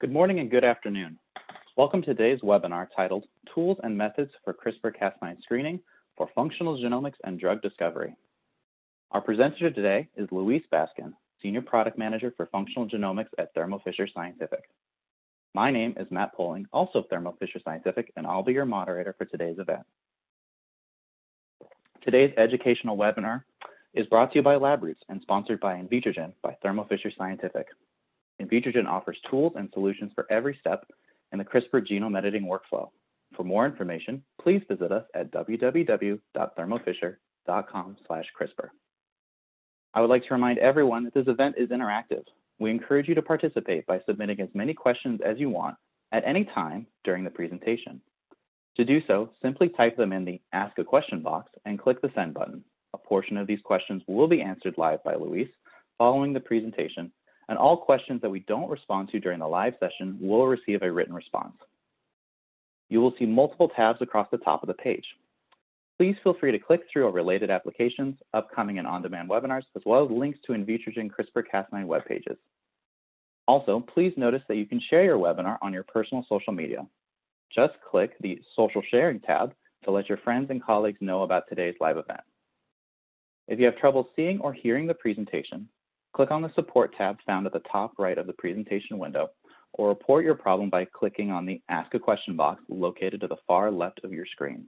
Good morning and good afternoon. Welcome to today's webinar titled Tools and Methods for CRISPR-Cas9 Screening for Functional Genomics and Drug Discovery. Our presenter today is Louise Baskin, Senior Product Manager for Functional Genomics at Thermo Fisher Scientific. My name is Matt Poling, also of Thermo Fisher Scientific, and I'll be your moderator for today's event. Today's educational webinar is brought to you by LabRoots and sponsored by Invitrogen by Thermo Fisher Scientific. Invitrogen offers tools and solutions for every step in the CRISPR genome editing workflow. For more information, please visit us at www.thermofisher.com/CRISPR. I would like to remind everyone that this event is interactive. We encourage you to participate by submitting as many questions as you want at any time during the presentation. To do so, simply type them in the Ask a Question box and click the Send button. A portion of these questions will be answered live by Louise following the presentation, and all questions that we don't respond to during the live session will receive a written response. You will see multiple tabs across the top of the page. Please feel free to click through our related applications, upcoming and on-demand webinars, as well as links to Invitrogen CRISPR-Cas9 web pages. Also, please notice that you can share your webinar on your personal social media. Just click the Social Sharing tab to let your friends and colleagues know about today's live event. If you have trouble seeing or hearing the presentation, click on the Support tab found at the top right of the presentation window, or report your problem by clicking on the Ask a Question box located to the far left of your screen.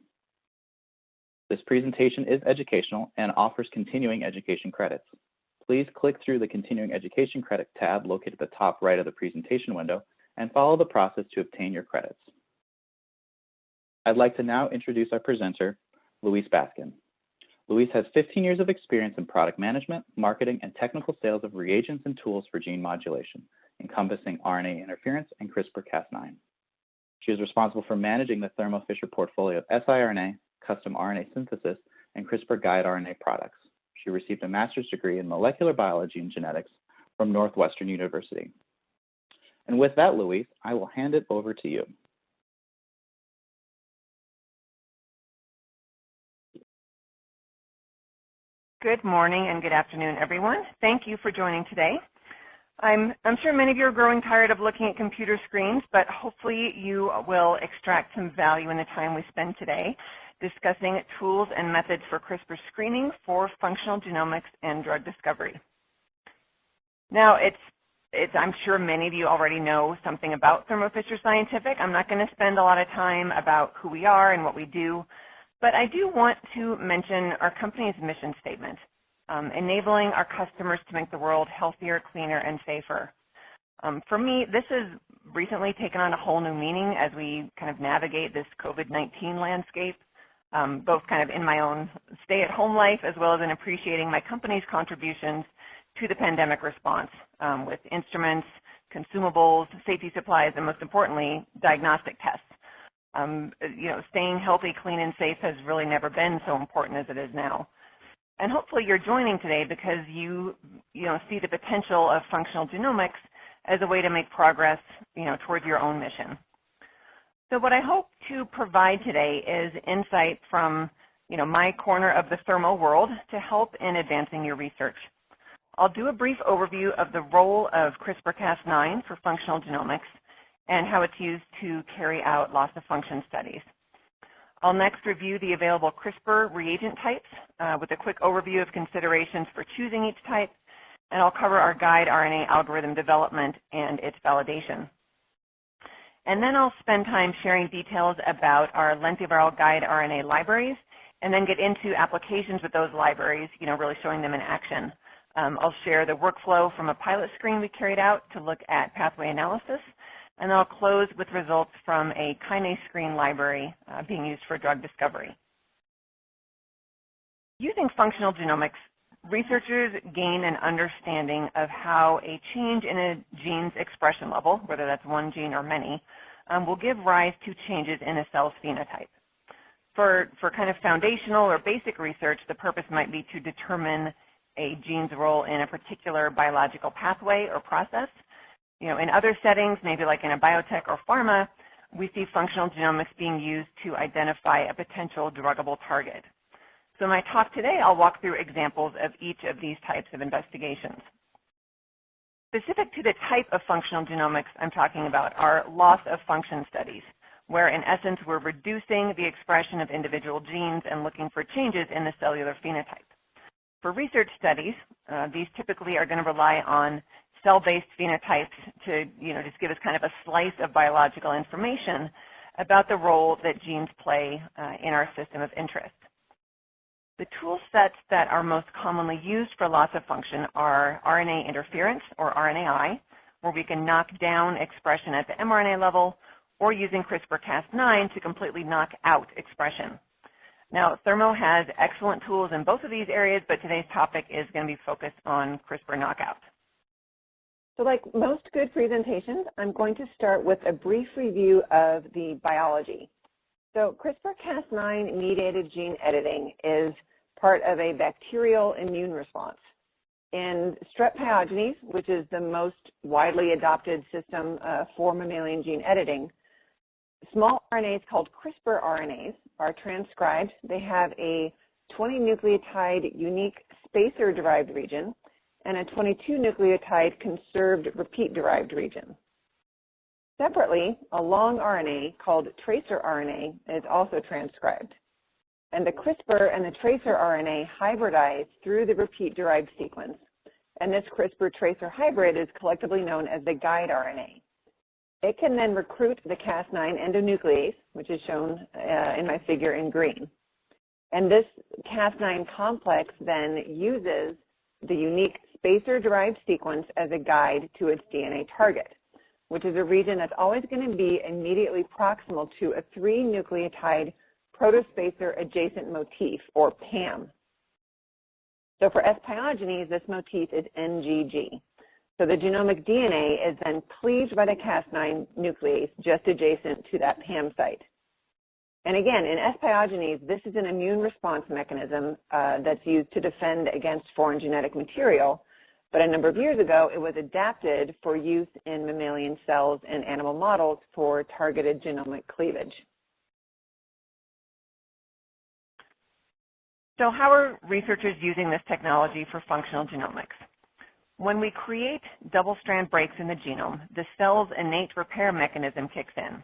This presentation is educational and offers continuing education credits. Please click through the Continuing Education Credit tab located at the top right of the presentation window and follow the process to obtain your credits. I'd like to now introduce our presenter, Louise Baskin. Louise has 15 years of experience in product management, marketing, and technical sales of reagents and tools for gene modulation, encompassing RNA interference and CRISPR-Cas9. She is responsible for managing the Thermo Fisher portfolio of siRNA, custom RNA synthesis, and CRISPR guide RNA products. She received a master's degree in molecular biology and genetics from Northwestern University. And with that, Louise, I will hand it over to you. Good morning and good afternoon, everyone. Thank you for joining today. I'm sure many of you are growing tired of looking at computer screens, but hopefully you will extract some value in the time we spend today discussing tools and methods for CRISPR screening for functional genomics and drug discovery. Now, I'm sure many of you already know something about Thermo Fisher Scientific. I'm not going to spend a lot of time about who we are and what we do, but I do want to mention our company's mission statement, enabling our customers to make the world healthier, cleaner, and safer. For me, this has recently taken on a whole new meaning as we kind of navigate this COVID-19 landscape, both kind of in my own stay-at-home life as well as in appreciating my company's contributions to the pandemic response with instruments, consumables, safety supplies, and most importantly, diagnostic tests. Staying healthy, clean, and safe has really never been so important as it is now. And hopefully you're joining today because you see the potential of functional genomics as a way to make progress, towards your own mission. So what I hope to provide today is insight from, my corner of the Thermo world to help in advancing your research. I'll do a brief overview of the role of CRISPR-Cas9 for functional genomics and how it's used to carry out loss-of-function studies. I'll next review the available CRISPR reagent types with a quick overview of considerations for choosing each type, and I'll cover our guide RNA algorithm development and its validation. And then I'll spend time sharing details about our lentiviral guide RNA libraries, and then get into applications with those libraries, really showing them in action. I'll share the workflow from a pilot screen we carried out to look at pathway analysis, and I'll close with results from a kinase screen library being used for drug discovery. Using functional genomics, researchers gain an understanding of how a change in a gene's expression level, whether that's one gene or many, will give rise to changes in a cell's phenotype. For kind of foundational or basic research, the purpose might be to determine a gene's role in a particular biological pathway or process. In other settings, maybe like in a biotech or pharma, we see functional genomics being used to identify a potential druggable target. So in my talk today, I'll walk through examples of each of these types of investigations. Specific to the type of functional genomics I'm talking about are loss of function studies, where in essence we're reducing the expression of individual genes and looking for changes in the cellular phenotype. For research studies, these typically are going to rely on cell-based phenotypes to just give us kind of a slice of biological information about the role that genes play in our system of interest. The tool sets that are most commonly used for loss of function are RNA interference, or RNAi, where we can knock down expression at the mRNA level, or using CRISPR-Cas9 to completely knock out expression. Now, Thermo has excellent tools in both of these areas, but today's topic is going to be focused on CRISPR knockout. So like most good presentations, I'm going to start with a brief review of the biology. So CRISPR-Cas9 mediated gene editing is part of a bacterial immune response. In strep pyogenes, which is the most widely adopted system for mammalian gene editing, small RNAs called CRISPR RNAs are transcribed. They have a 20 nucleotide unique spacer-derived region and a 22 nucleotide conserved repeat-derived region. Separately, a long RNA called tracer RNA is also transcribed. And the CRISPR and the tracer RNA hybridize through the repeat-derived sequence. And this CRISPR tracer hybrid is collectively known as the guide RNA. It can then recruit the Cas9 endonuclease, which is shown in my figure in green. And this Cas9 complex then uses the unique spacer-derived sequence as a guide to its DNA target, which is a region that's always going to be immediately proximal to a 3-nucleotide protospacer adjacent motif, or PAM. So for S. pyogenes, this motif is NGG. So the genomic DNA is then cleaved by the Cas9 nuclease just adjacent to that PAM site. And again, in S. pyogenes, this is an immune response mechanism that's used to defend against foreign genetic material. But a number of years ago, it was adapted for use in mammalian cells and animal models for targeted genomic cleavage. So how are researchers using this technology for functional genomics? When we create double-strand breaks in the genome, the cell's innate repair mechanism kicks in.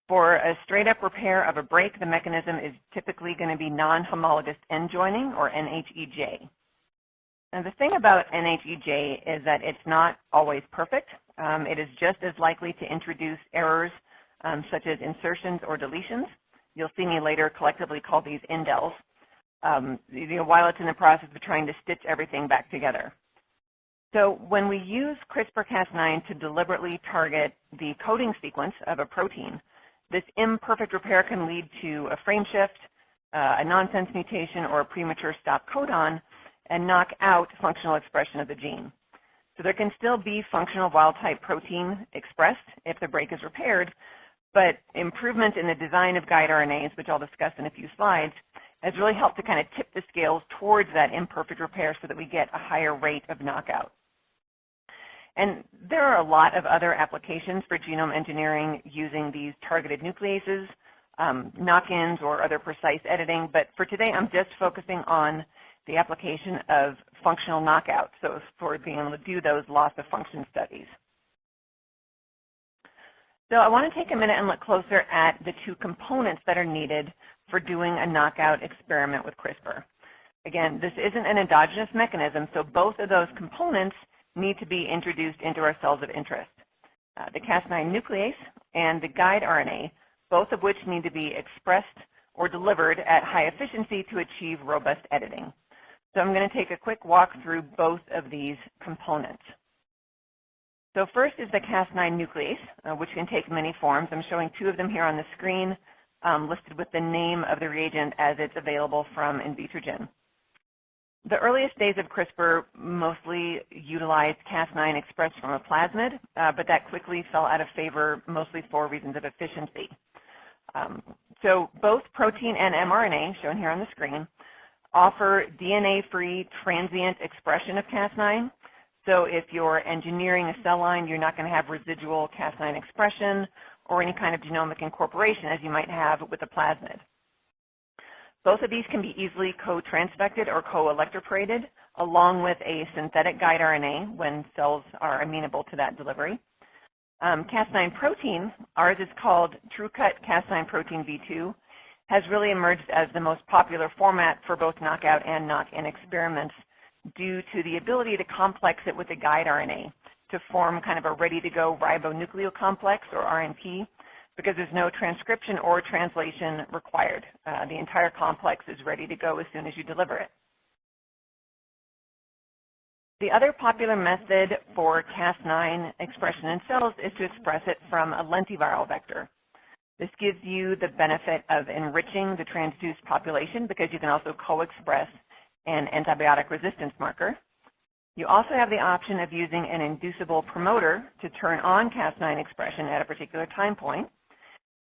For a straight-up repair of a break, the mechanism is typically going to be non-homologous end joining, or NHEJ. And the thing about NHEJ is that it's not always perfect. It is just as likely to introduce errors such as insertions or deletions. You'll see me later collectively call these indels, while it's in the process of trying to stitch everything back together. So when we use CRISPR-Cas9 to deliberately target the coding sequence of a protein, this imperfect repair can lead to a frame shift, a nonsense mutation, or a premature stop codon, and knock out functional expression of the gene. So there can still be functional wild-type protein expressed if the break is repaired, but improvement in the design of guide RNAs, which I'll discuss in a few slides, has really helped to kind of tip the scales towards that imperfect repair so that we get a higher rate of knockout. And there are a lot of other applications for genome engineering using these targeted nucleases, knock-ins, or other precise editing, but for today I'm just focusing on the application of functional knockout, so for being able to do those loss of function studies. So I want to take a minute and look closer at the two components that are needed for doing a knockout experiment with CRISPR. Again, this isn't an endogenous mechanism, so both of those components need to be introduced into our cells of interest. The Cas9 nuclease and the guide RNA, both of which need to be expressed or delivered at high efficiency to achieve robust editing. So I'm going to take a quick walk through both of these components. So first is the Cas9 nuclease, which can take many forms. I'm showing two of them here on the screen, listed with the name of the reagent as it's available from Invitrogen. The earliest days of CRISPR mostly utilized Cas9 expressed from a plasmid, but that quickly fell out of favor, mostly for reasons of efficiency. So both protein and mRNA, shown here on the screen, offer DNA-free transient expression of Cas9. So if you're engineering a cell line, you're not going to have residual Cas9 expression or any kind of genomic incorporation as you might have with a plasmid. Both of these can be easily co-transfected or co-electroporated along with a synthetic guide RNA when cells are amenable to that delivery. Cas9 protein, ours is called TrueCut Cas9 protein V2, has really emerged as the most popular format for both knockout and knock-in experiments due to the ability to complex it with a guide RNA to form kind of a ready-to-go ribonucleocomplex, or RNP, because there's no transcription or translation required. The entire complex is ready to go as soon as you deliver it. The other popular method for Cas9 expression in cells is to express it from a lentiviral vector. This gives you the benefit of enriching the transduced population because you can also co-express an antibiotic resistance marker. You also have the option of using an inducible promoter to turn on Cas9 expression at a particular time point.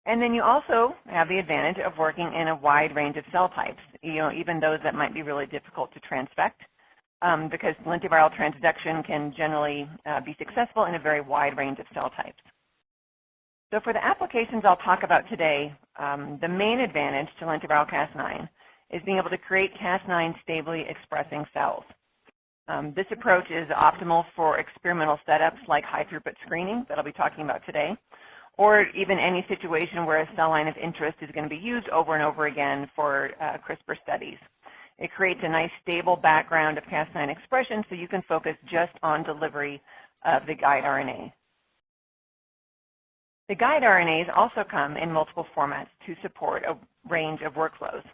And then you also have the advantage of working in a wide range of cell types, even those that might be really difficult to transfect, because lentiviral transduction can generally be successful in a very wide range of cell types. So for the applications I'll talk about today, the main advantage to lentiviral Cas9 is being able to create Cas9 stably expressing cells. This approach is optimal for experimental setups like high-throughput screening that I'll be talking about today, or even any situation where a cell line of interest is going to be used over and over again for CRISPR studies. It creates a nice stable background of Cas9 expression so you can focus just on delivery of the guide RNA. The guide RNAs also come in multiple formats to support a range of workflows.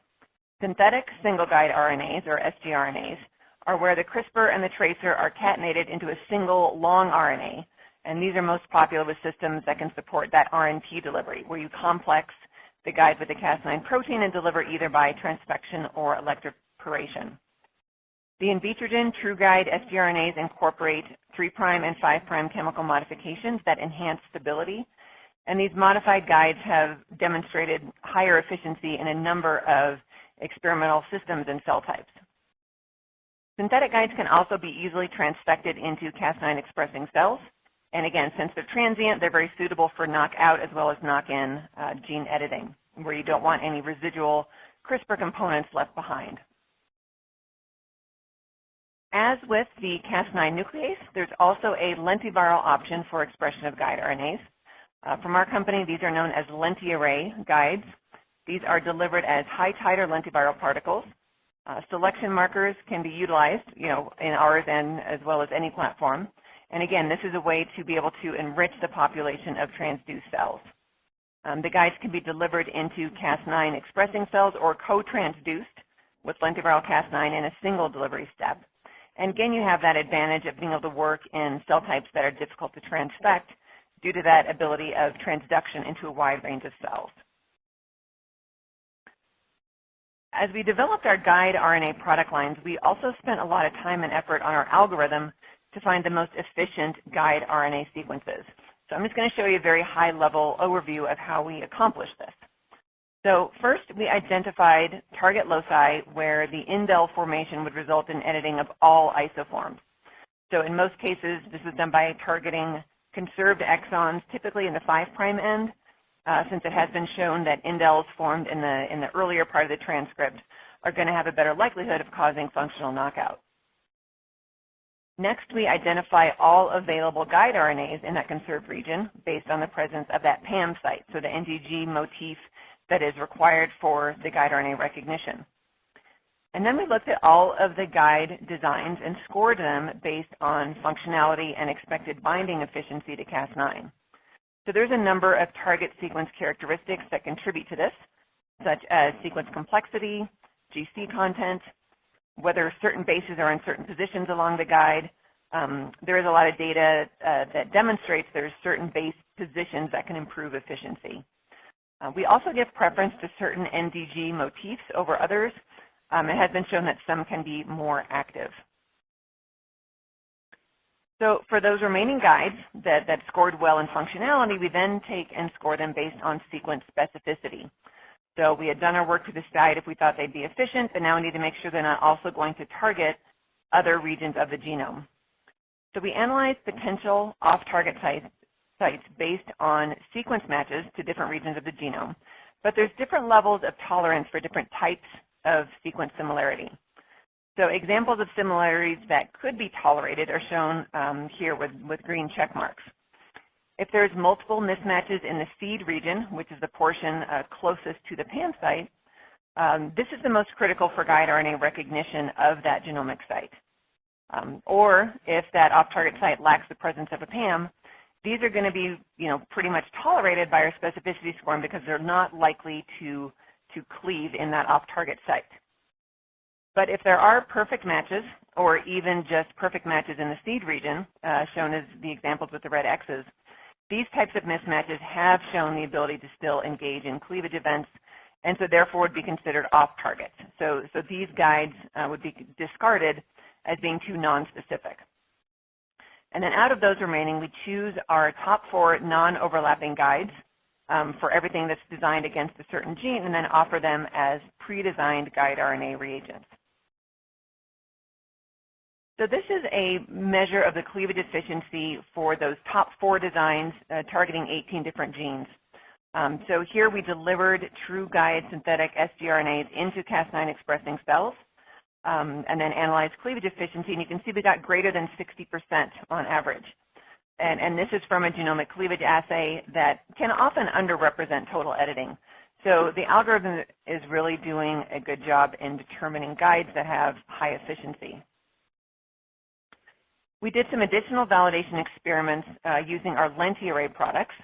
Synthetic single guide RNAs, or sgRNAs, are where the CRISPR and the tracer are catenated into a single long RNA, and these are most popular with systems that can support that RNP delivery, where you complex the guide with the Cas9 protein and deliver either by transfection or electroporation. The Invitrogen TrueGuide sgRNAs incorporate 3' and 5' chemical modifications that enhance stability, and these modified guides have demonstrated higher efficiency in a number of experimental systems and cell types. Synthetic guides can also be easily transfected into Cas9 expressing cells, and again, since they're transient, they're very suitable for knockout as well as knock-in gene editing, where you don't want any residual CRISPR components left behind. As with the Cas9 nuclease, there's also a lentiviral option for expression of guide RNAs. From our company, these are known as LentiArray guides. These are delivered as high-titer lentiviral particles. Selection markers can be utilized, in ours and as well as any platform. And again, this is a way to be able to enrich the population of transduced cells. The guides can be delivered into Cas9 expressing cells or co-transduced with lentiviral Cas9 in a single delivery step. And again, you have that advantage of being able to work in cell types that are difficult to transfect due to that ability of transduction into a wide range of cells. As we developed our guide RNA product lines, we also spent a lot of time and effort on our algorithm to find the most efficient guide RNA sequences. So I'm just going to show you a very high-level overview of how we accomplished this. So first, we identified target loci where the indel formation would result in editing of all isoforms. So in most cases, this is done by targeting conserved exons, typically in the 5' end, since it has been shown that indels formed in the earlier part of the transcript are going to have a better likelihood of causing functional knockout. Next, we identify all available guide RNAs in that conserved region based on the presence of that PAM site, so the NDG motif that is required for the guide RNA recognition. And then we looked at all of the guide designs and scored them based on functionality and expected binding efficiency to Cas9. So there's a number of target sequence characteristics that contribute to this, such as sequence complexity, GC content, whether certain bases are in certain positions along the guide. There is a lot of data that demonstrates there's certain base positions that can improve efficiency. We also give preference to certain NDG motifs over others. It has been shown that some can be more active. So for those remaining guides that scored well in functionality, we then take and score them based on sequence specificity. So we had done our work to decide if we thought they'd be efficient, but now we need to make sure they're not also going to target other regions of the genome. So we analyzed potential off-target sites based on sequence matches to different regions of the genome, but there's different levels of tolerance for different types of sequence similarity. So examples of similarities that could be tolerated are shown here with green check marks. If there's multiple mismatches in the seed region, which is the portion closest to the PAM site, this is the most critical for guide RNA recognition of that genomic site. Or if that off-target site lacks the presence of a PAM, these are going to be, pretty much tolerated by our specificity scoring because they're not likely to cleave in that off-target site. But if there are perfect matches, or even just perfect matches in the seed region, shown as the examples with the red X's, these types of mismatches have shown the ability to still engage in cleavage events, and so therefore would be considered off-target. So these guides would be discarded as being too non-specific. And then out of those remaining, we choose our top 4 non-overlapping guides for everything that's designed against a certain gene, and then offer them as pre-designed guide RNA reagents. So this is a measure of the cleavage efficiency for those top 4 designs targeting 18 different genes. So here we delivered true guide synthetic sgRNAs into Cas9 expressing cells and then analyzed cleavage efficiency, and you can see we got greater than 60% on average. And this is from a genomic cleavage assay that can often underrepresent total editing. So the algorithm is really doing a good job in determining guides that have high efficiency. We did some additional validation experiments using our LentiArray products,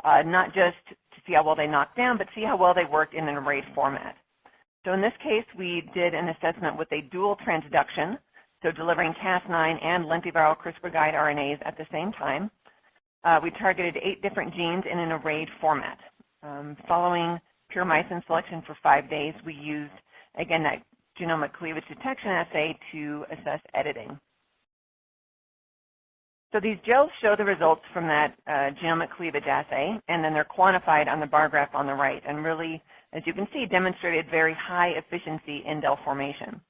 not just to see how well they knocked down, but see how well they worked in an arrayed format. So in this case, we did an assessment with a dual transduction, so delivering Cas9 and lentiviral CRISPR guide RNAs at the same time. We targeted 8 different genes in an arrayed format. Following pure myosin selection for 5 days, we used, again, that genomic cleavage detection assay to assess editing. So these gels show the results from that genomic cleavage assay, and then they're quantified on the bar graph on the right, and really, as you can see, demonstrated very high efficiency indel formation.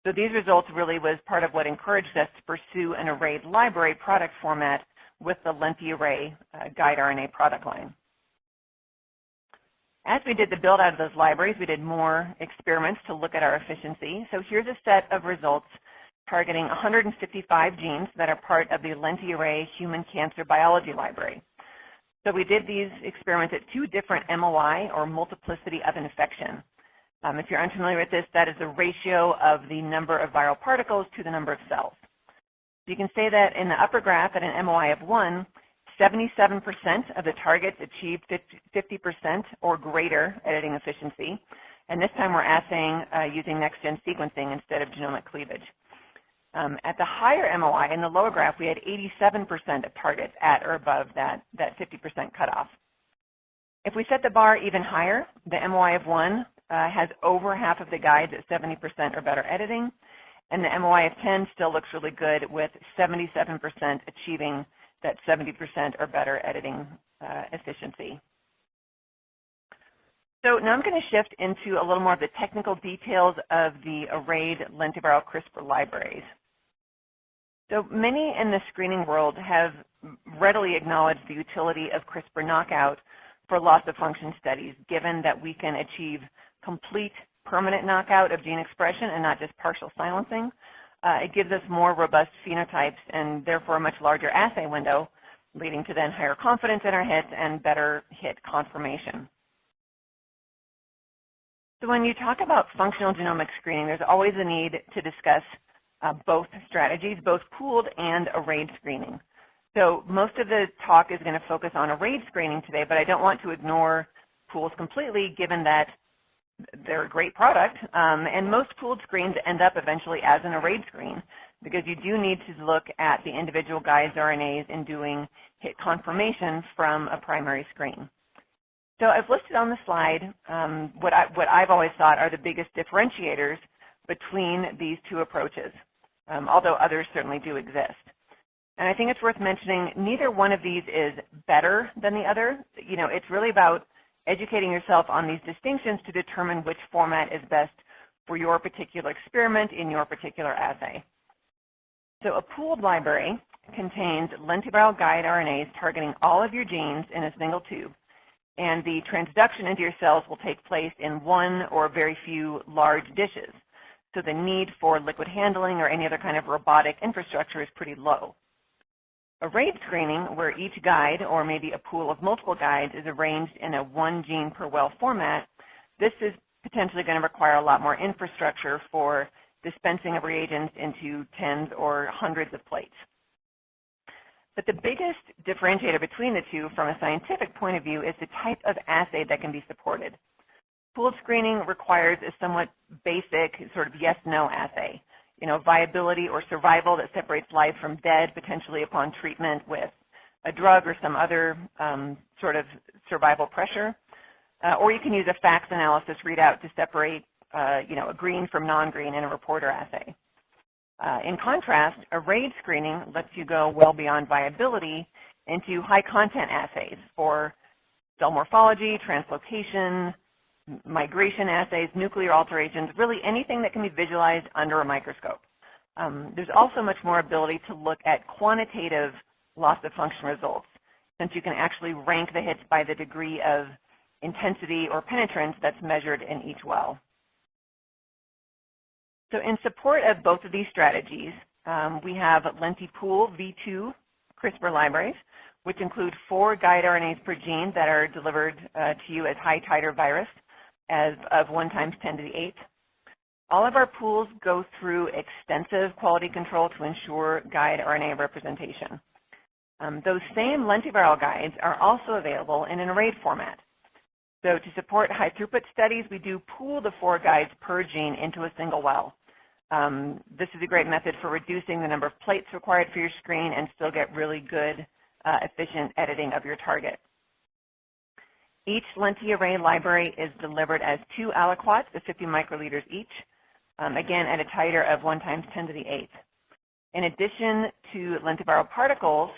So these results really was part of what encouraged us to pursue an arrayed library product format with the LentiArray guide RNA product line. As we did the build out of those libraries, we did more experiments to look at our efficiency. So here's a set of results targeting 155 genes that are part of the LentiArray Human Cancer Biology Library. So we did these experiments at 2 different MOI, or multiplicity of infection. If you're unfamiliar with this, that is the ratio of the number of viral particles to the number of cells. You can say that in the upper graph at an MOI of 1, 77% of the targets achieved 50% or greater editing efficiency. And this time we're assaying using next-gen sequencing instead of genomic cleavage. At the higher MOI, in the lower graph, we had 87% of targets at or above that 50% cutoff. If we set the bar even higher, the MOI of 1 has over half of the guides at 70% or better editing, and the MOI of 10 still looks really good with 77% achieving that 70% or better editing efficiency. So now I'm going to shift into a little more of the technical details of the arrayed lentiviral CRISPR libraries. So many in the screening world have readily acknowledged the utility of CRISPR knockout for loss of function studies, given that we can achieve complete permanent knockout of gene expression and not just partial silencing. It gives us more robust phenotypes and therefore a much larger assay window, leading to then higher confidence in our hits and better hit confirmation. So when you talk about functional genomic screening, there's always a need to discuss both strategies, both pooled and arrayed screening. So most of the talk is going to focus on arrayed screening today, but I don't want to ignore pools completely, given that they're a great product, and most pooled screens end up eventually as an arrayed screen, because you do need to look at the individual guides RNAs in doing hit confirmation from a primary screen. So I've listed on the slide what I've always thought are the biggest differentiators between these 2 approaches, although others certainly do exist. And I think it's worth mentioning neither one of these is better than the other. You know, it's really about educating yourself on these distinctions to determine which format is best for your particular experiment in your particular assay. So a pooled library contains lentiviral guide RNAs targeting all of your genes in a single tube, and the transduction into your cells will take place in one or very few large dishes. so the need for liquid handling or any other kind of robotic infrastructure is pretty low. Arrayed screening, where each guide, or maybe a pool of multiple guides, is arranged in a one gene per well format, this is potentially going to require a lot more infrastructure for dispensing of reagents into tens or hundreds of plates. But the biggest differentiator between the two from a scientific point of view is the type of assay that can be supported. Pooled screening requires a somewhat basic sort of yes-no assay. Viability or survival that separates live from dead, potentially upon treatment with a drug or some other sort of survival pressure. Or you can use a FACS analysis readout to separate, a green from non-green in a reporter assay. In contrast, arrayed screening lets you go well beyond viability into high-content assays for cell morphology, translocation, migration assays, nuclear alterations, really anything that can be visualized under a microscope. There's also much more ability to look at quantitative loss of function results, since you can actually rank the hits by the degree of intensity or penetrance that's measured in each well. So in support of both of these strategies, we have LentiPool v2 CRISPR libraries, which include 4 guide RNAs per gene that are delivered to you as high-titer virus of 1 × 10⁸. All of our pools go through extensive quality control to ensure guide RNA representation. Those same lentiviral guides are also available in an arrayed format. So to support high-throughput studies, we do pool the 4 guides per gene into a single well. This is a great method for reducing the number of plates required for your screen and still get really good, efficient editing of your target. Each LentiArray library is delivered as 2 aliquots of 50 microliters each, again at a titer of 1 × 10⁸. In addition to lentiviral particles,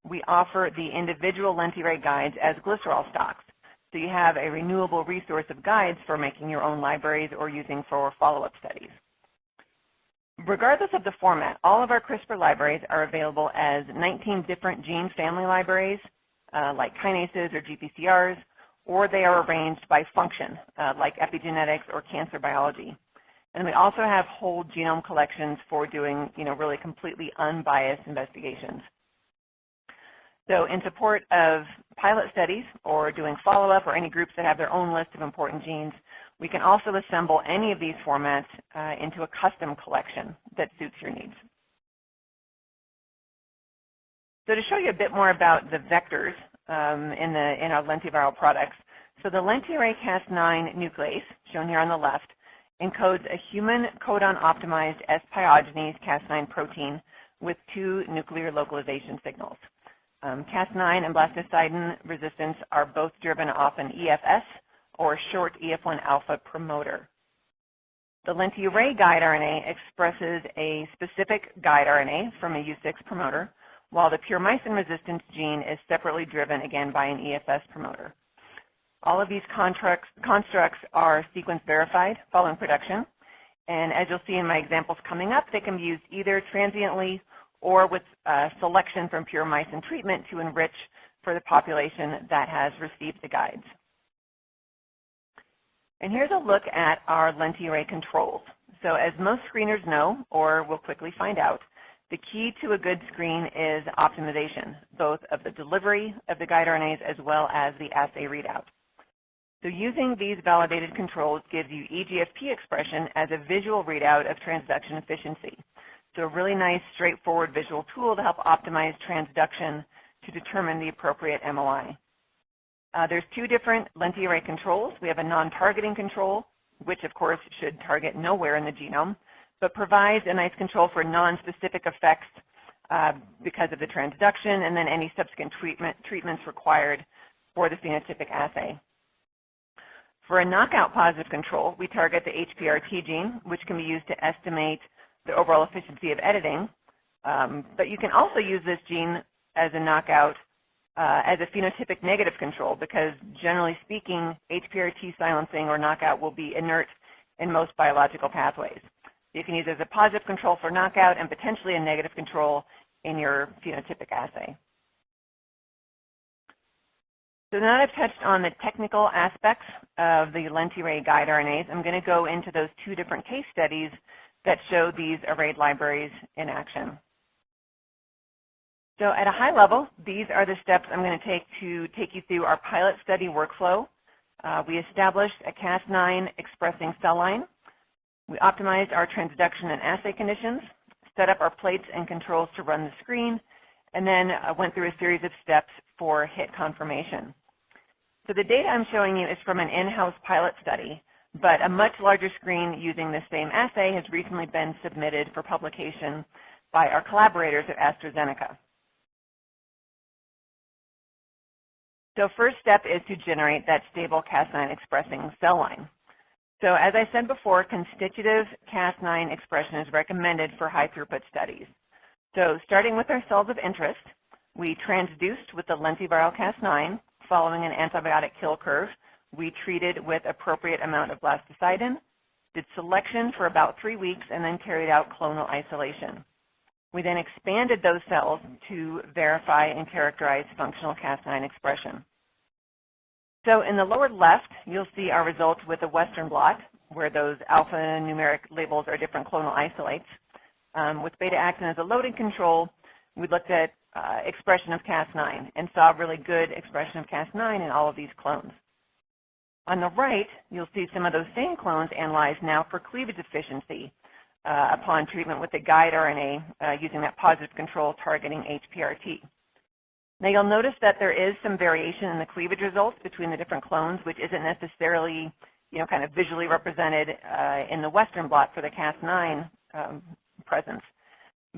we offer the individual LentiArray guides as glycerol stocks. So you have a renewable resource of guides for making your own libraries or using for follow-up studies. Regardless of the format, all of our CRISPR libraries are available as 19 different gene family libraries, like kinases or GPCRs, or they are arranged by function, like epigenetics or cancer biology. And we also have whole genome collections for doing, really completely unbiased investigations. So in support of pilot studies or doing follow-up or any groups that have their own list of important genes, we can also assemble any of these formats into a custom collection that suits your needs. So to show you a bit more about the vectors in our lentiviral products, so the LentiArray Cas9 nuclease, shown here on the left, encodes a human codon-optimized S-pyogenase Cas9 protein with 2 nuclear localization signals. Cas9 and blastocidin resistance are both driven off an EFS, or short EF1 alpha promoter. The LentiArray guide RNA expresses a specific guide RNA from a U6 promoter, while the puromycin resistance gene is separately driven again by an EFS promoter. All of these constructs are sequence verified following production, and as you'll see in my examples coming up, they can be used either transiently or with selection from puromycin treatment to enrich for the population that has received the guides. And here's a look at our LentiArray controls. So as most screeners know, or will quickly find out, the key to a good screen is optimization, both of the delivery of the guide RNAs as well as the assay readout. So using these validated controls gives you eGFP expression as a visual readout of transduction efficiency. So a really nice, straightforward visual tool to help optimize transduction to determine the appropriate MOI. There's 2 different LentiArray controls. We have a non-targeting control, which of course should target nowhere in the genome, but provides a nice control for non-specific effects because of the transduction and then any subsequent treatments required for the phenotypic assay. For a knockout positive control, we target the HPRT gene, which can be used to estimate the overall efficiency of editing, but you can also use this gene as a knockout as a phenotypic negative control because, generally speaking, HPRT silencing or knockout will be inert in most biological pathways. You can use it as a positive control for knockout and potentially a negative control in your phenotypic assay. So now that I've touched on the technical aspects of the LentiArray guide RNAs, I'm going to go into those two different case studies that show these arrayed libraries in action. So at a high level, these are the steps I'm going to take you through our pilot study workflow. We established a Cas9 expressing cell line. We optimized our transduction and assay conditions, set up our plates and controls to run the screen, and then went through a series of steps for hit confirmation. So the data I'm showing you is from an in-house pilot study, but a much larger screen using the same assay has recently been submitted for publication by our collaborators at AstraZeneca. So first step is to generate that stable Cas9 expressing cell line. So as I said before, constitutive Cas9 expression is recommended for high throughput studies. So starting with our cells of interest, we transduced with the lentiviral Cas9 following an antibiotic kill curve. We treated with appropriate amount of blastocidin, did selection for about 3 weeks, and then carried out clonal isolation. We then expanded those cells to verify and characterize functional Cas9 expression. So in the lower left, you'll see our results with a Western blot, where those alphanumeric labels are different clonal isolates. With beta-actin as a loading control, we looked at expression of Cas9 and saw really good expression of Cas9 in all of these clones. On the right, you'll see some of those same clones analyzed now for cleavage efficiency upon treatment with the guide RNA using that positive control targeting HPRT. Now you'll notice that there is some variation in the cleavage results between the different clones, which isn't necessarily, kind of visually represented in the Western blot for the Cas9 presence.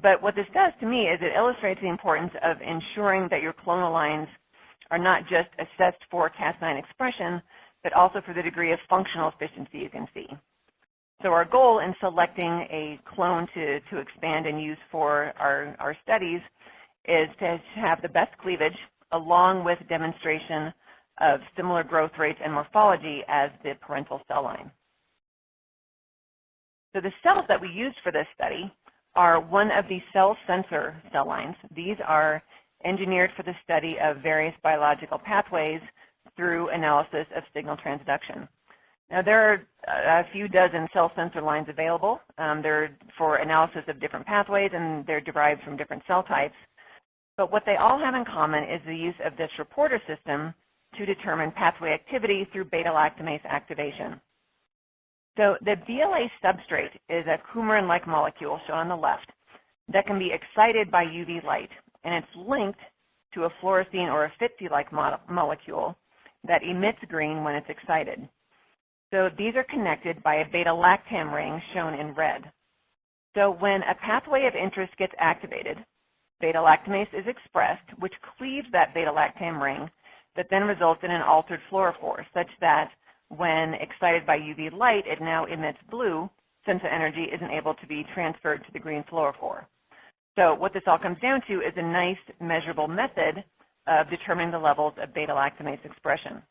But what this does to me is it illustrates the importance of ensuring that your clonal lines are not just assessed for Cas9 expression, but also for the degree of functional efficiency you can see. So our goal in selecting a clone to expand and use for our studies is to have the best cleavage along with demonstration of similar growth rates and morphology as the parental cell line. So the cells that we used for this study are one of the CellSensor cell lines. These are engineered for the study of various biological pathways through analysis of signal transduction. Now there are a few dozen CellSensor lines available. They're for analysis of different pathways, and they're derived from different cell types. But what they all have in common is the use of this reporter system to determine pathway activity through beta-lactamase activation. So the BLA substrate is a coumarin-like molecule shown on the left that can be excited by UV light, and it's linked to a fluorescein or a FITC-like molecule that emits green when it's excited. So these are connected by a beta-lactam ring shown in red. So when a pathway of interest gets activated, beta-lactamase is expressed, which cleaves that beta-lactam ring that then results in an altered fluorophore, such that when excited by UV light, it now emits blue, since the energy isn't able to be transferred to the green fluorophore. So what this all comes down to is a nice measurable method of determining the levels of beta-lactamase expression.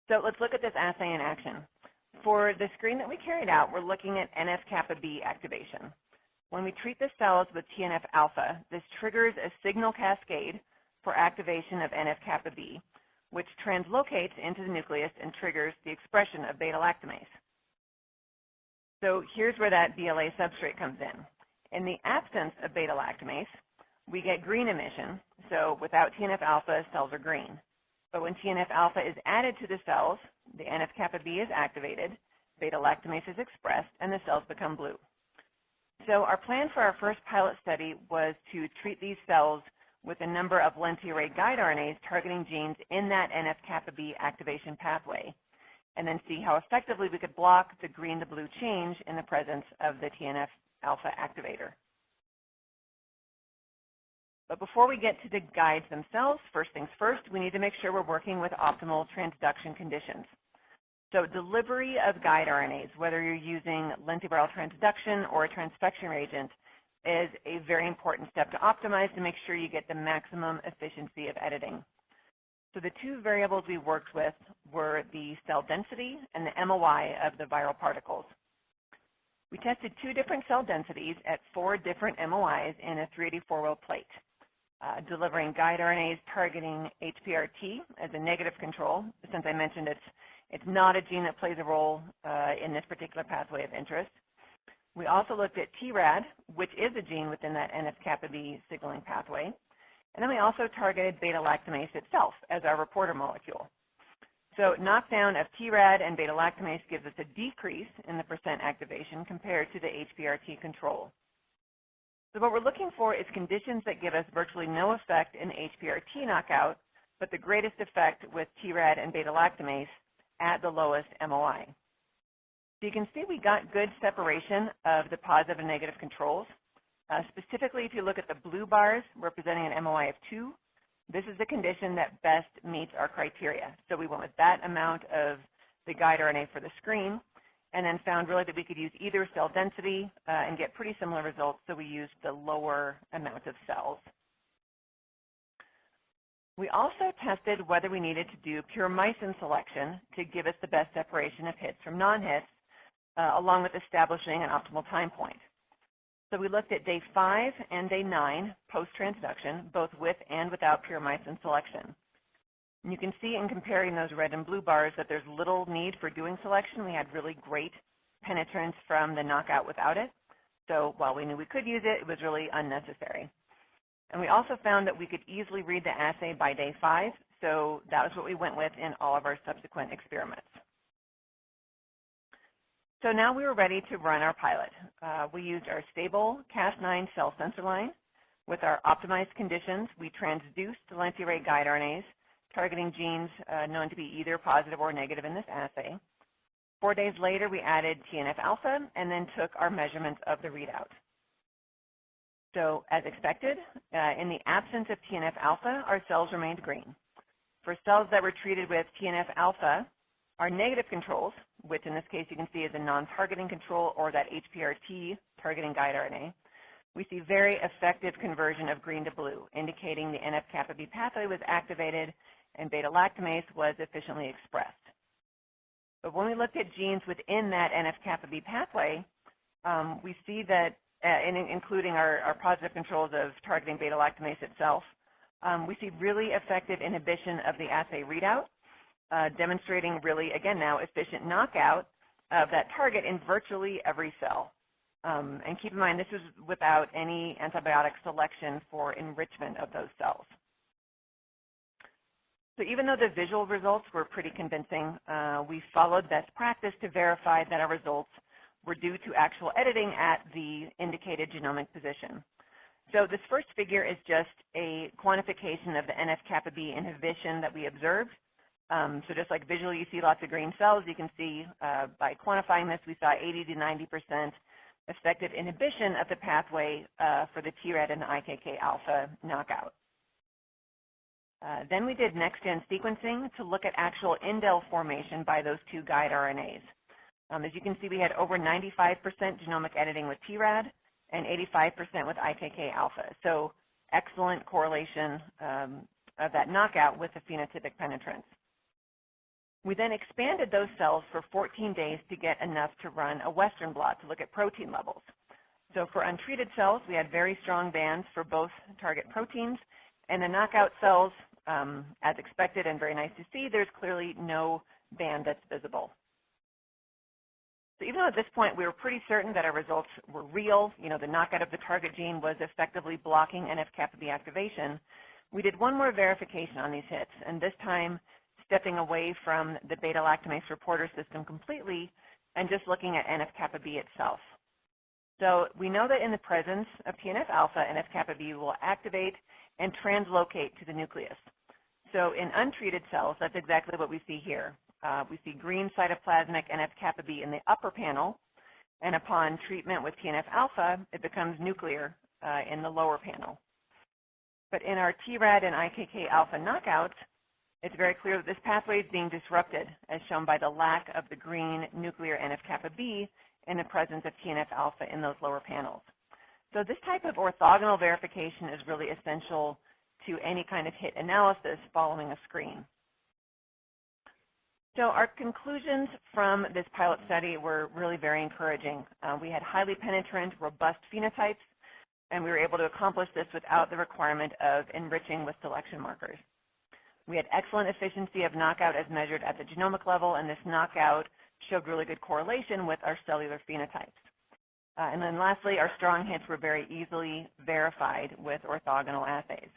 So let's look at this assay in action. For the screen that we carried out, we're looking at NF-kappa B activation. When we treat the cells with TNF-alpha, this triggers a signal cascade for activation of NF-kappa B, which translocates into the nucleus and triggers the expression of beta-lactamase. So here's where that BLA substrate comes in. In the absence of beta-lactamase, we get green emission. So without TNF-alpha, cells are green. But when TNF-alpha is added to the cells, the NF-kappa B is activated, beta-lactamase is expressed, and the cells become blue. So our plan for our first pilot study was to treat these cells with a number of LentiArray guide RNAs targeting genes in that NF-kappa B activation pathway, and then see how effectively we could block the green to blue change in the presence of the TNF-alpha activator. But before we get to the guides themselves, first things first, we need to make sure we're working with optimal transduction conditions. So delivery of guide RNAs, whether you're using lentiviral transduction or a transfection reagent, is a very important step to optimize to make sure you get the maximum efficiency of editing. So the two variables we worked with were the cell density and the MOI of the viral particles. We tested two different cell densities at 4 different MOIs in a 384-well plate. delivering guide RNAs targeting HPRT as a negative control, since I mentioned it's not a gene that plays a role in this particular pathway of interest. We also looked at TRAD, which is a gene within that NF-kappa B signaling pathway. And then we also targeted beta-lactamase itself as our reporter molecule. So knockdown of TRAD and beta-lactamase gives us a decrease in the percent activation compared to the HPRT control. So what we're looking for is conditions that give us virtually no effect in HPRT knockout, but the greatest effect with TRAD and beta-lactamase at the lowest MOI. So you can see we got good separation of the positive and negative controls. Specifically, if you look at the blue bars representing an MOI of 2, this is the condition that best meets our criteria. So we went with that amount of the guide RNA for the screen, and then found really that we could use either cell density and get pretty similar results, so we used the lower amount of cells. We also tested whether we needed to do pure myosin selection to give us the best separation of hits from non-hits, along with establishing an optimal time point. So we looked at day 5 and day 9 post-transduction, both with and without pure myosin selection. And you can see in comparing those red and blue bars that there's little need for doing selection. We had really great penetrance from the knockout without it. So while we knew we could use it, it was really unnecessary. And we also found that we could easily read the assay by day 5, so that was what we went with in all of our subsequent experiments. So now we were ready to run our pilot. We used our stable Cas9 CellSensor line. With our optimized conditions, we transduced the LentiArray guide RNAs, targeting genes known to be either positive or negative in this assay. 4 days later, we added TNF-alpha and then took our measurements of the readout. So as expected, in the absence of TNF-alpha, our cells remained green. For cells that were treated with TNF-alpha, our negative controls, which in this case you can see is a non-targeting control or that HPRT targeting guide RNA, we see very effective conversion of green to blue, indicating the NF-kappa B pathway was activated and beta-lactamase was efficiently expressed. But when we looked at genes within that NF-kappa B pathway, we see that, including our positive controls of targeting beta-lactamase itself, we see really effective inhibition of the assay readout, demonstrating really, again now, efficient knockout of that target in virtually every cell. And keep in mind, this is without any antibiotic selection for enrichment of those cells. So even though the visual results were pretty convincing, we followed best practice to verify that our results were due to actual editing at the indicated genomic position. So this first figure is just a quantification of the NF-kappa B inhibition that we observed. So just like visually you see lots of green cells, you can see by quantifying this, we saw 80 to 90% effective inhibition of the pathway for the TRAD and the IKK alpha knockout. Then we did next-gen sequencing to look at actual indel formation by those 2 guide RNAs. As you can see, we had over 95% genomic editing with TRAD and 85% with IKK alpha. So excellent correlation of that knockout with the phenotypic penetrance. We then expanded those cells for 14 days to get enough to run a Western blot to look at protein levels. So for untreated cells, we had very strong bands for both target proteins, and the knockout cells, as expected and very nice to see, there's clearly no band that's visible. So even though at this point we were pretty certain that our results were real, the knockout of the target gene was effectively blocking NF-kappa B activation, we did one more verification on these hits, and this time stepping away from the beta-lactamase reporter system completely and just looking at NF-kappa B itself. So we know that in the presence of TNF-alpha, NF-kappa B will activate and translocate to the nucleus. So in untreated cells, that's exactly what we see here. We see green cytoplasmic NF-kappa B in the upper panel, and upon treatment with TNF-alpha, it becomes nuclear in the lower panel. But in our TRAD and IKK alpha knockouts, it's very clear that this pathway is being disrupted, as shown by the lack of the green nuclear NF-kappa B in the presence of TNF-alpha in those lower panels. So this type of orthogonal verification is really essential to any kind of hit analysis following a screen. So our conclusions from this pilot study were really very encouraging. We had highly penetrant, robust phenotypes, and we were able to accomplish this without the requirement of enriching with selection markers. We had excellent efficiency of knockout as measured at the genomic level, and this knockout showed really good correlation with our cellular phenotypes. And then lastly, our strong hits were very easily verified with orthogonal assays.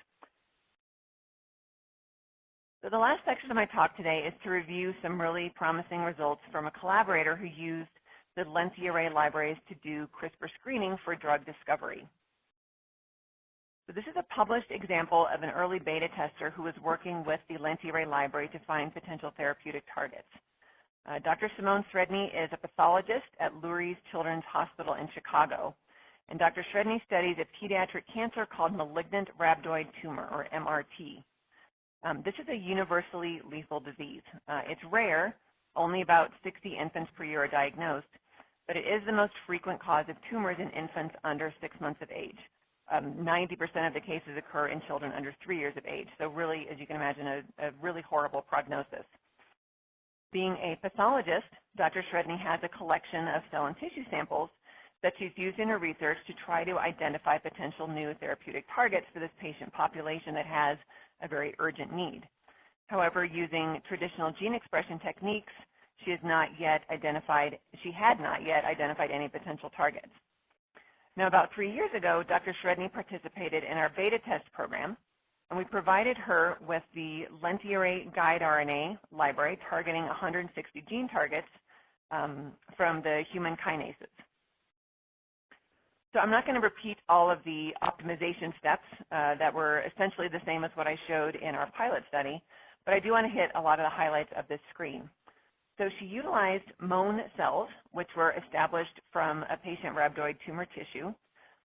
So the last section of my talk today is to review some really promising results from a collaborator who used the LentiArray libraries to do CRISPR screening for drug discovery. So this is a published example of an early beta tester who was working with the LentiArray library to find potential therapeutic targets. Dr. Simone Sredny is a pathologist at Louise Children's Hospital in Chicago. And Dr. Sredny studies a pediatric cancer called malignant rhabdoid tumor, or MRT. This is a universally lethal disease. It's rare, only about 60 infants per year are diagnosed, but it is the most frequent cause of tumors in infants under 6 months of age. 90% of the cases occur in children under 3 years of age. So really, as you can imagine, a really horrible prognosis. Being a pathologist, Dr. Sredny has a collection of cell and tissue samples that she's used in her research to try to identify potential new therapeutic targets for this patient population that has a very urgent need. However, using traditional gene expression techniques, she had not yet identified any potential targets. Now, about 3 years ago, Dr. Sredny participated in our beta test program, and we provided her with the LentiArray guide RNA library targeting 160 gene targets from the human kinases. So I'm not going to repeat all of the optimization steps that were essentially the same as what I showed in our pilot study, but I do want to hit a lot of the highlights of this screen. So she utilized Mohn cells, which were established from a patient rhabdoid tumor tissue.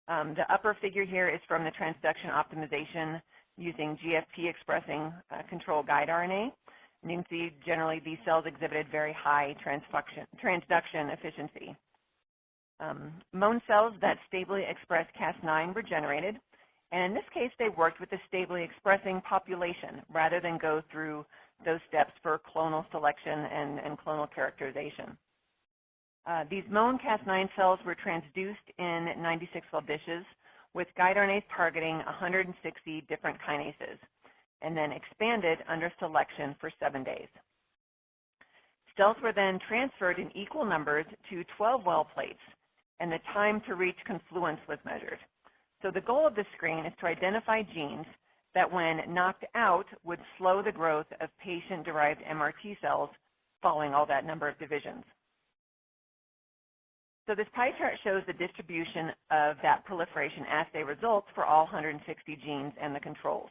The upper figure here is from the transduction optimization using GFP expressing control guide RNA. And you can see generally these cells exhibited very high transduction efficiency. Mohn cells that stably express Cas9 were generated, and in this case they worked with a stably expressing population rather than go through those steps for clonal selection and clonal characterization. These Mohn Cas9 cells were transduced in 96-cell dishes with guide RNAs targeting 160 different kinases, and then expanded under selection for 7 days. Cells were then transferred in equal numbers to 12 well plates, and the time to reach confluence was measured. So the goal of this screen is to identify genes that when knocked out would slow the growth of patient-derived MRT cells following all that number of divisions. So this pie chart shows the distribution of that proliferation assay results for all 160 genes and the controls.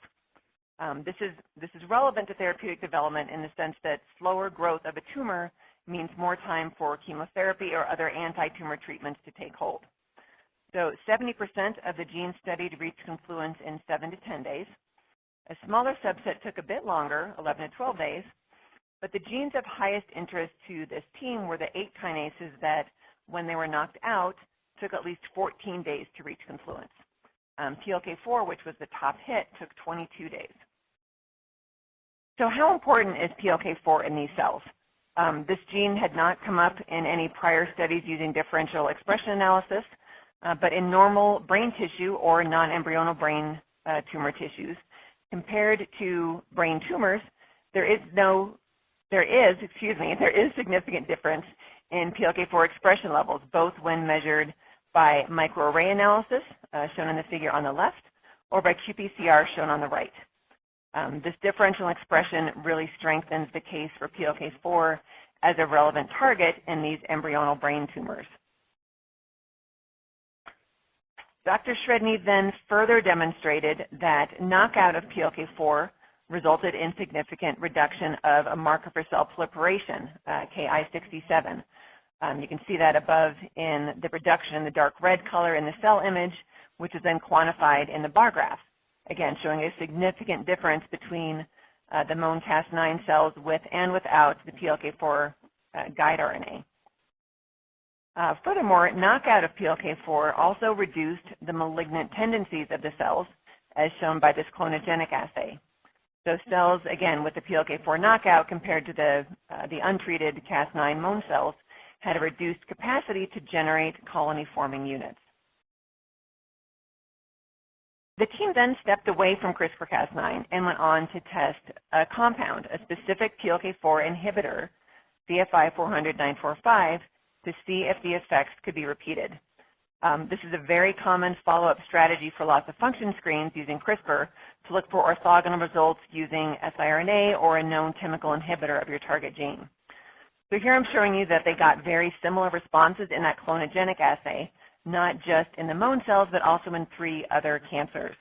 This is relevant to therapeutic development in the sense that slower growth of a tumor means more time for chemotherapy or other anti-tumor treatments to take hold. So 70% of the genes studied reached confluence in 7 to 10 days. A smaller subset took a bit longer, 11 to 12 days, but the genes of highest interest to this team were the 8 kinases that, when they were knocked out, took at least 14 days to reach confluence. PLK4, which was the top hit, took 22 days. So how important is PLK4 in these cells? This gene had not come up in any prior studies using differential expression analysis, but in normal brain tissue or non-embryonal brain tumor tissues, compared to brain tumors, there is significant difference in PLK4 expression levels, both when measured by microarray analysis, shown in the figure on the left, or by qPCR, shown on the right. This differential expression really strengthens the case for PLK4 as a relevant target in these embryonal brain tumors. Dr. Sredny then further demonstrated that knockout of PLK4 resulted in significant reduction of a marker for cell proliferation, Ki67. You can see that above in the reduction in the dark red color in the cell image, which is then quantified in the bar graph, again showing a significant difference between the Mohn Cas9 cells with and without the PLK4 guide RNA. Furthermore, knockout of PLK4 also reduced the malignant tendencies of the cells, as shown by this clonogenic assay. So cells, again, with the PLK4 knockout compared to the untreated Cas9 Mohn cells had a reduced capacity to generate colony-forming units. The team then stepped away from CRISPR-Cas9 and went on to test a compound, a specific PLK4 inhibitor, CFI 400-945, to see if the effects could be repeated. This is a very common follow-up strategy for loss of function screens using CRISPR to look for orthogonal results using siRNA or a known chemical inhibitor of your target gene. So here I'm showing you that they got very similar responses in that clonogenic assay, not just in the Mohn cells, but also in 3 other cancers.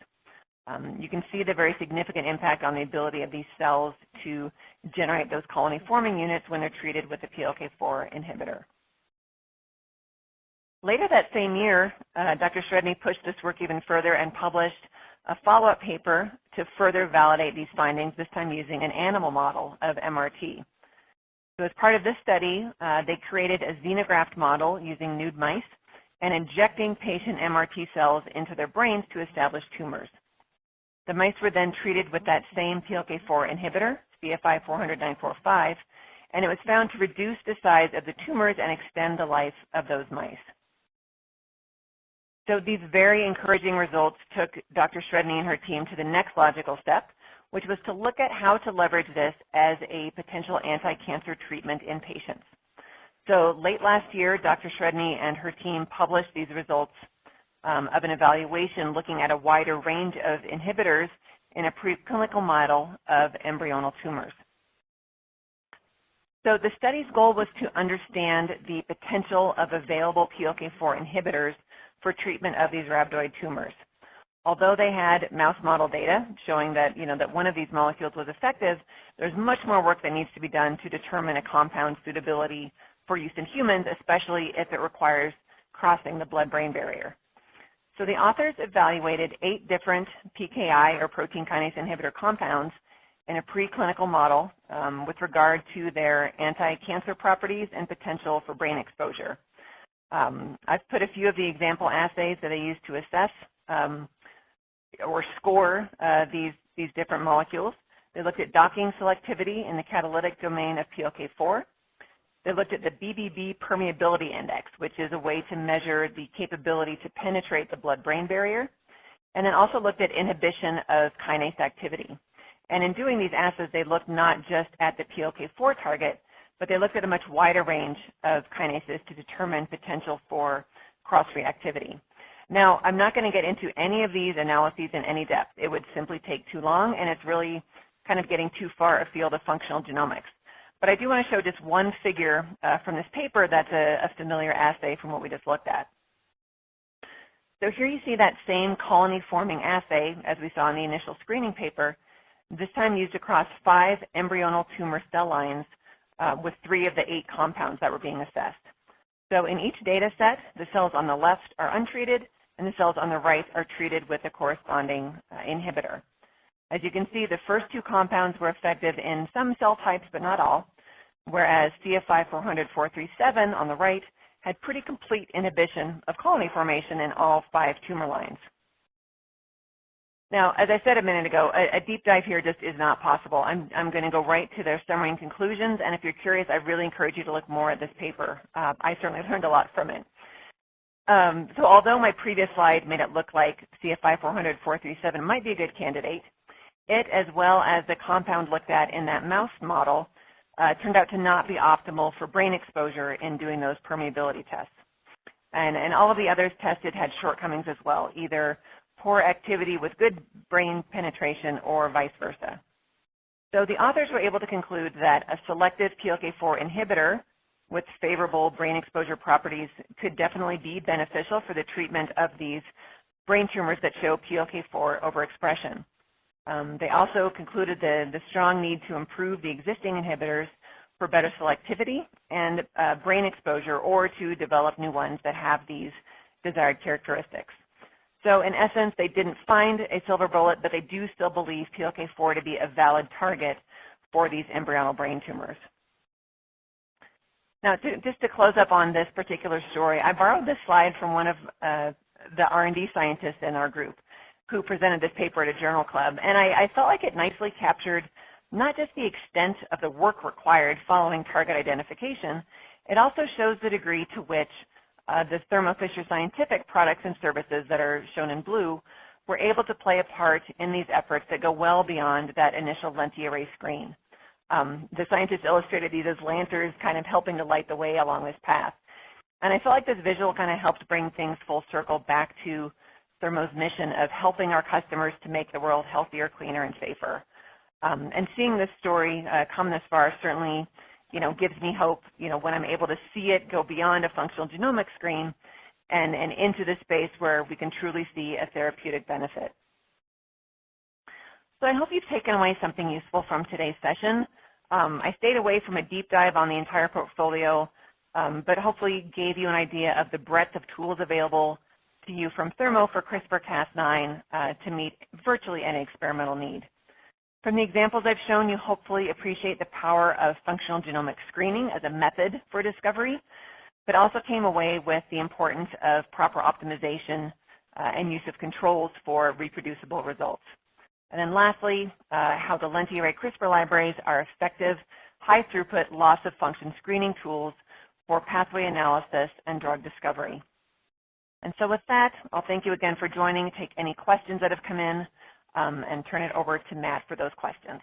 You can see the very significant impact on the ability of these cells to generate those colony-forming units when they're treated with a PLK4 inhibitor. Later that same year, Dr. Shredney pushed this work even further and published a follow-up paper to further validate these findings, this time using an animal model of MRT. So as part of this study, they created a xenograft model using nude mice and injecting patient MRT cells into their brains to establish tumors. The mice were then treated with that same PLK4 inhibitor, CFI 400-945, and it was found to reduce the size of the tumors and extend the life of those mice. So these very encouraging results took Dr. Shredney and her team to the next logical step, which was to look at how to leverage this as a potential anti-cancer treatment in patients. So late last year, Dr. Shredney and her team published these results of an evaluation looking at a wider range of inhibitors in a preclinical model of embryonal tumors. So the study's goal was to understand the potential of available PLK4 inhibitors for treatment of these rhabdoid tumors. Although they had mouse model data showing that, that one of these molecules was effective, there's much more work that needs to be done to determine a compound's suitability for use in humans, especially if it requires crossing the blood-brain barrier. So the authors evaluated 8 different PKI or protein kinase inhibitor compounds in a preclinical model with regard to their anti-cancer properties and potential for brain exposure. I've put a few of the example assays that I used to assess or score these different molecules. They looked at docking selectivity in the catalytic domain of PLK4. They looked at the BBB permeability index, which is a way to measure the capability to penetrate the blood-brain barrier, and then also looked at inhibition of kinase activity. And in doing these assays, they looked not just at the PLK4 target, but they looked at a much wider range of kinases to determine potential for cross-reactivity. Now, I'm not going to get into any of these analyses in any depth. It would simply take too long, and it's really kind of getting too far afield of functional genomics. But I do want to show just one figure from this paper that's a familiar assay from what we just looked at. So here you see that same colony-forming assay as we saw in the initial screening paper, this time used across 5 embryonal tumor cell lines with 3 of the 8 compounds that were being assessed. So in each data set, the cells on the left are untreated, and the cells on the right are treated with a corresponding inhibitor. As you can see, the first 2 compounds were effective in some cell types, but not all, whereas CFI 400-437 on the right had pretty complete inhibition of colony formation in all 5 tumor lines. Now, as I said a minute ago, a deep dive here just is not possible. I'm going to go right to their summary and conclusions, and if you're curious, I really encourage you to look more at this paper. I certainly learned a lot from it. So although my previous slide made it look like CFI 400-437 might be a good candidate, it, as well as the compound looked at in that mouse model, turned out to not be optimal for brain exposure in doing those permeability tests. And all of the others tested had shortcomings as well, either poor activity with good brain penetration or vice versa. So the authors were able to conclude that a selective PLK4 inhibitor with favorable brain exposure properties could definitely be beneficial for the treatment of these brain tumors that show PLK4 overexpression. They also concluded the strong need to improve the existing inhibitors for better selectivity and brain exposure, or to develop new ones that have these desired characteristics. So in essence, they didn't find a silver bullet, but they do still believe PLK4 to be a valid target for these embryonal brain tumors. Now, just to close up on this particular story, I borrowed this slide from one of the R&D scientists in our group who presented this paper at a journal club, and I felt like it nicely captured not just the extent of the work required following target identification, it also shows the degree to which the Thermo Fisher Scientific products and services that are shown in blue we're able to play a part in these efforts that go well beyond that initial LentiArray screen. The scientists illustrated these as lanterns kind of helping to light the way along this path. And I felt like this visual kind of helped bring things full circle back to Thermo's mission of helping our customers to make the world healthier, cleaner, and safer. And seeing this story come this far certainly, gives me hope, when I'm able to see it go beyond a functional genomics screen and into the space where we can truly see a therapeutic benefit. So I hope you've taken away something useful from today's session. I stayed away from a deep dive on the entire portfolio, but hopefully gave you an idea of the breadth of tools available to you from Thermo for CRISPR-Cas9 to meet virtually any experimental need. From the examples I've shown you, hopefully appreciate the power of functional genomic screening as a method for discovery, but also came away with the importance of proper optimization and use of controls for reproducible results. And then lastly, how the LentiArray CRISPR libraries are effective, high-throughput, loss-of-function screening tools for pathway analysis and drug discovery. And so with that, I'll thank you again for joining, take any questions that have come in, and turn it over to Matt for those questions.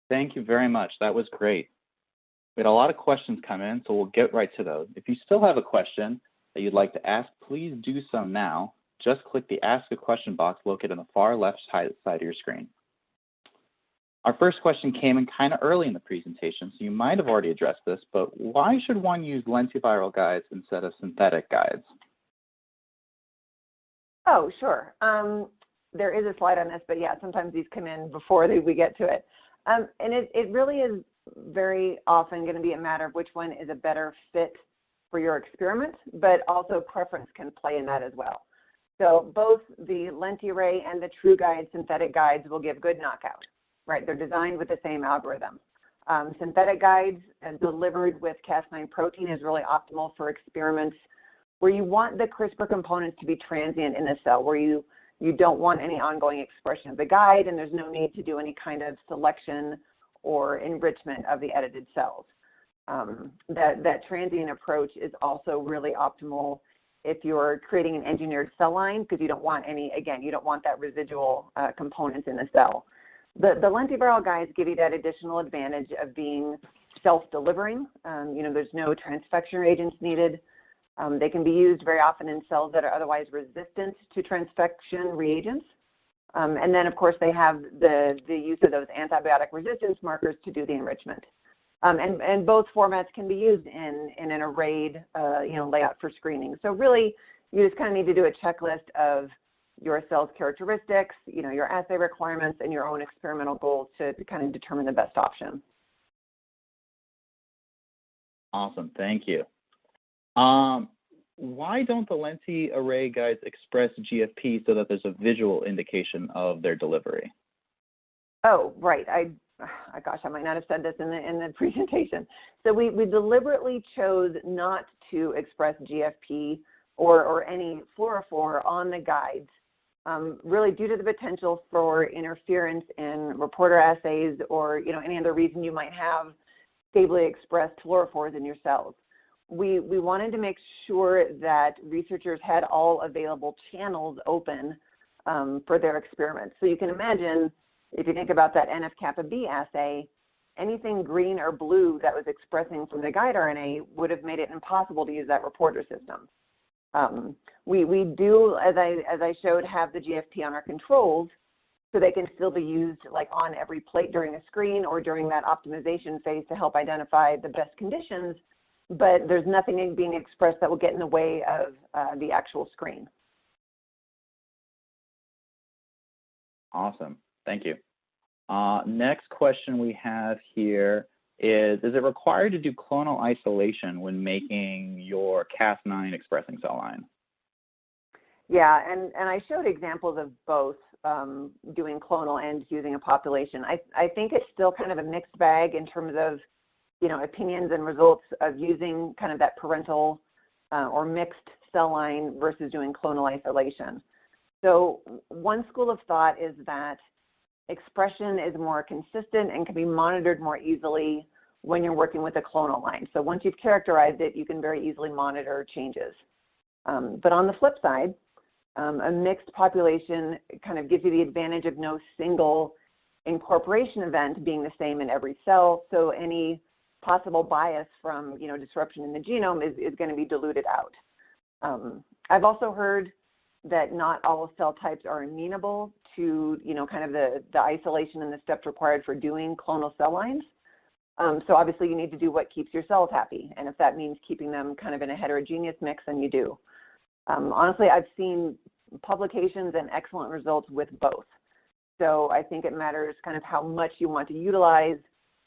Thank you very much. That was great. We had a lot of questions come in, so we'll get right to those. If you still have a question that you'd like to ask, please do so now. Just click the Ask a Question box located on the far left side of your screen. Our first question came in kind of early in the presentation, so you might have already addressed this, but why should one use lentiviral guides instead of synthetic guides? Oh, sure. There is a slide on this, but yeah, sometimes these come in before we get to it. And it really is very often going to be a matter of which one is a better fit for your experiment, but also preference can play in that as well. So both the LentiArray and the TrueGuide synthetic guides will give good knockout, right? They're designed with the same algorithm. Synthetic guides delivered with Cas9 protein is really optimal for experiments where you want the CRISPR components to be transient in the cell, where you don't want any ongoing expression of the guide, and there's no need to do any kind of selection or enrichment of the edited cells. That transient approach is also really optimal if you're creating an engineered cell line, because you don't want any, again, you don't want that residual components in the cell. The lentiviral guides give you that additional advantage of being self-delivering. There's no transfection reagents needed. They can be used very often in cells that are otherwise resistant to transfection reagents. And then, of course, they have the use of those antibiotic resistance markers to do the enrichment. And both formats can be used in an arrayed layout for screening. So really, you just kind of need to do a checklist of your cell's characteristics, your assay requirements, and your own experimental goals to kind of determine the best option. Awesome, thank you. Why don't the LentiArray guides express GFP so that there's a visual indication of their delivery? Oh, right. Gosh, I might not have said this in the presentation. So we deliberately chose not to express GFP or any fluorophore on the guides, really due to the potential for interference in reporter assays or any other reason you might have stably expressed fluorophores in your cells. We wanted to make sure that researchers had all available channels open for their experiments. So you can imagine, if you think about that NF-kappa B assay, anything green or blue that was expressing from the guide RNA would have made it impossible to use that reporter system. We do, as I showed, have the GFP on our controls, so they can still be used like on every plate during a screen or during that optimization phase to help identify the best conditions, but there's nothing being expressed that will get in the way of the actual screen. Awesome, thank you. Next question we have here is it required to do clonal isolation when making your Cas9 expressing cell line? Yeah, and I showed examples of both doing clonal and using a population. I think it's still kind of a mixed bag in terms of opinions and results of using kind of that parental or mixed cell line versus doing clonal isolation. So one school of thought is that expression is more consistent and can be monitored more easily when you're working with a clonal line. So once you've characterized it, you can very easily monitor changes. But on the flip side, a mixed population kind of gives you the advantage of no single incorporation event being the same in every cell. So any possible bias from disruption in the genome is going to be diluted out. I've also heard that not all cell types are amenable to kind of the isolation and the steps required for doing clonal cell lines. So obviously you need to do what keeps your cells happy, and if that means keeping them kind of in a heterogeneous mix, then you do. Honestly, I've seen publications and excellent results with both. So I think it matters kind of how much you want to utilize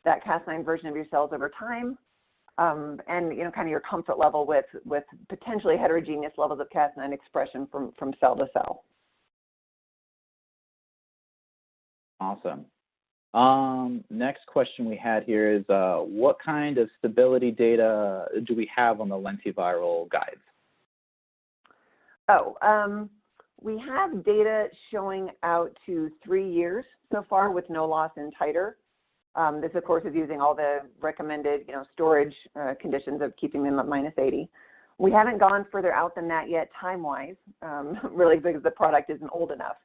that Cas9 version of your cells over time, and kind of your comfort level with potentially heterogeneous levels of Cas9 expression from cell to cell. Awesome. Next question we had here is, what kind of stability data do we have on the lentiviral guides? We have data showing out to 3 years so far with no loss in titer. This, of course, is using all the recommended storage conditions of keeping them at -80. We haven't gone further out than that yet time-wise, really because the product isn't old enough.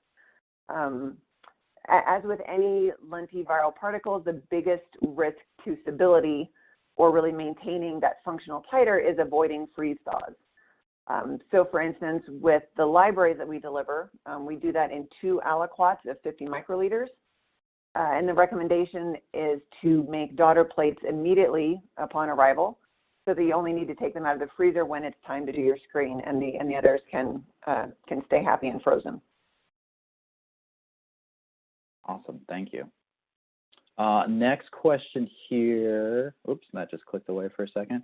As with any lentiviral particles, the biggest risk to stability or really maintaining that functional titer is avoiding freeze thaws. So for instance, with the libraries that we deliver, we do that in 2 aliquots of 50 microliters. And the recommendation is to make daughter plates immediately upon arrival, so that you only need to take them out of the freezer when it's time to do your screen, and the others can stay happy and frozen. Awesome, thank you. Next question here. Oops, that just clicked away for a second.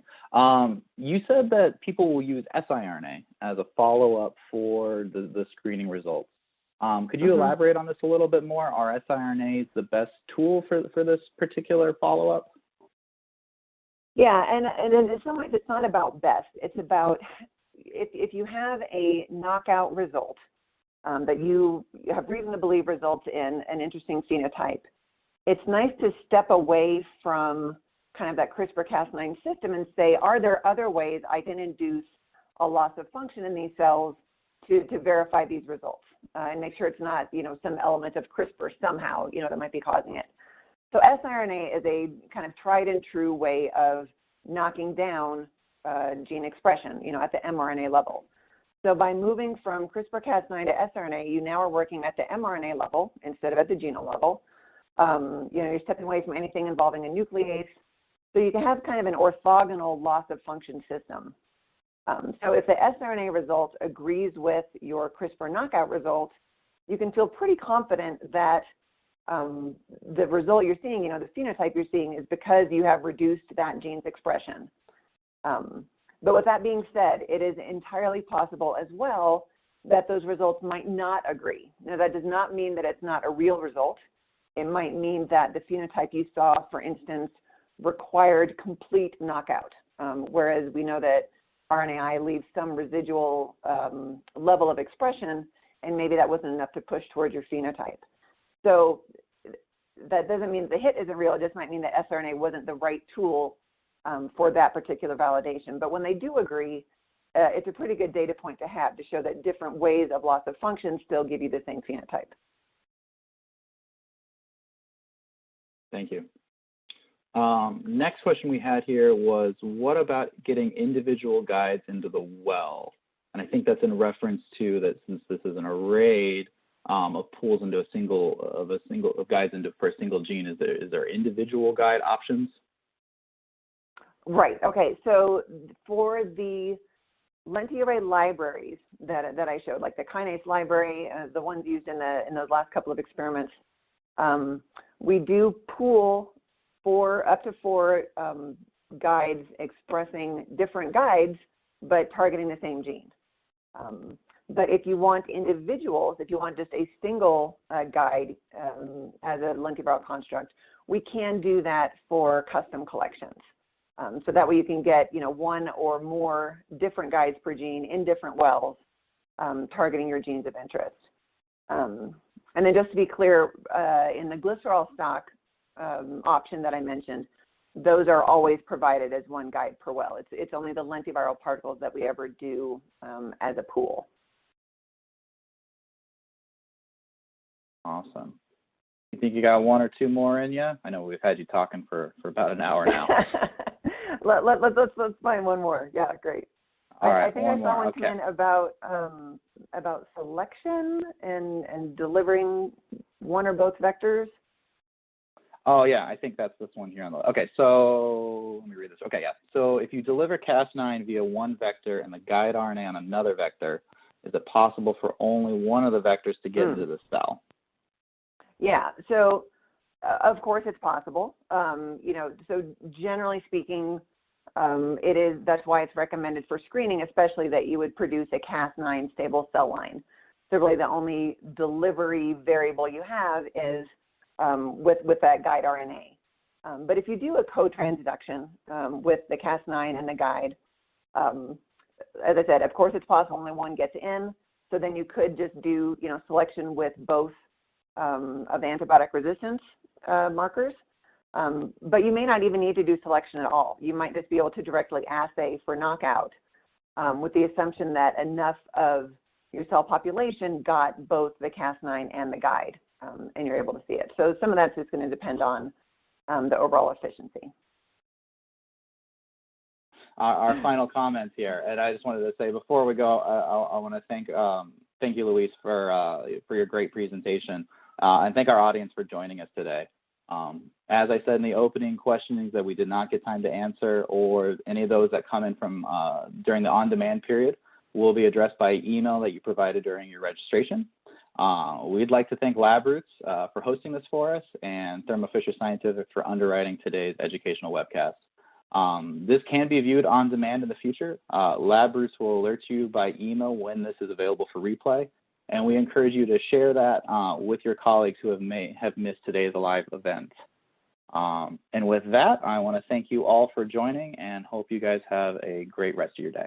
You said that people will use siRNA as a follow-up for the screening results. Could you elaborate on this a little bit more? Are siRNAs the best tool for this particular follow-up? Yeah, and in some ways it's not about best. It's about if you have a knockout result that you have reason to believe results in an interesting phenotype, it's nice to step away from kind of that CRISPR-Cas9 system and say, are there other ways I can induce a loss of function in these cells to verify these results and make sure it's not, some element of CRISPR somehow, that might be causing it. So siRNA is a kind of tried and true way of knocking down gene expression, at the mRNA level. So by moving from CRISPR-Cas9 to siRNA, you now are working at the mRNA level instead of at the genome level. You're stepping away from anything involving a nuclease. So you can have kind of an orthogonal loss of function system. So if the siRNA result agrees with your CRISPR knockout result, you can feel pretty confident that the result you're seeing, the phenotype you're seeing is because you have reduced that gene's expression. But with that being said, it is entirely possible as well that those results might not agree. Now, that does not mean that it's not a real result. It might mean that the phenotype you saw, for instance, required complete knockout, whereas we know that RNAi leaves some residual level of expression, and maybe that wasn't enough to push towards your phenotype. So that doesn't mean the hit isn't real. It just might mean that siRNA wasn't the right tool for that particular validation. But when they do agree, it's a pretty good data point to have to show that different ways of loss of function still give you the same phenotype. Thank you. Next question we had here was, what about getting individual guides into the well? And I think that's in reference to that, since this is an array of pools into of guides for a single gene, is there individual guide options? Right. Okay. So for the LentiArray libraries that I showed, like the kinase library, the ones used in those last couple of experiments, we do pool up to four guides expressing different guides, but targeting the same gene. But if you want individuals, if you want just a single guide as a lentiviral construct, we can do that for custom collections. So that way you can get, one or more different guides per gene in different wells, targeting your genes of interest. And then just to be clear, in the glycerol stock option that I mentioned, those are always provided as one guide per well. It's only the lentiviral particles that we ever do as a pool. Awesome. You think you got one or two more in you? I know we've had you talking for about an hour now. Let's find one more. Yeah, great. All right, I think I saw one come in about selection and delivering one or both vectors. Oh yeah, I think that's this one here on the. Okay, so let me read this. Okay, yeah. So if you deliver Cas9 via one vector and the guide RNA on another vector, is it possible for only one of the vectors to get into the cell? Yeah. So of course it's possible. You know, so generally speaking, it is. That's why it's recommended for screening, especially that you would produce a Cas9 stable cell line. So really, the only delivery variable you have is with that guide RNA. But if you do a co-transduction with the Cas9 and the guide, as I said, of course it's possible only one gets in. So then you could just do, you know, selection with both of the antibiotic resistance markers. But you may not even need to do selection at all. You might just be able to directly assay for knockout with the assumption that enough of your cell population got both the Cas9 and the guide, and you're able to see it. So some of that's just going to depend on the overall efficiency. Our final comments here, and I just wanted to say before we go, I want to thank you, Louise, for your great presentation, and thank our audience for joining us today. As I said in the opening, questionings that we did not get time to answer, or any of those that come in from during the on-demand period, will be addressed by email that you provided during your registration. We'd like to thank LabRoots for hosting this for us, and Thermo Fisher Scientific for underwriting today's educational webcast. This can be viewed on demand in the future. LabRoots will alert you by email when this is available for replay, and we encourage you to share that with your colleagues who have missed today's live event. And with that, I want to thank you all for joining and hope you guys have a great rest of your day.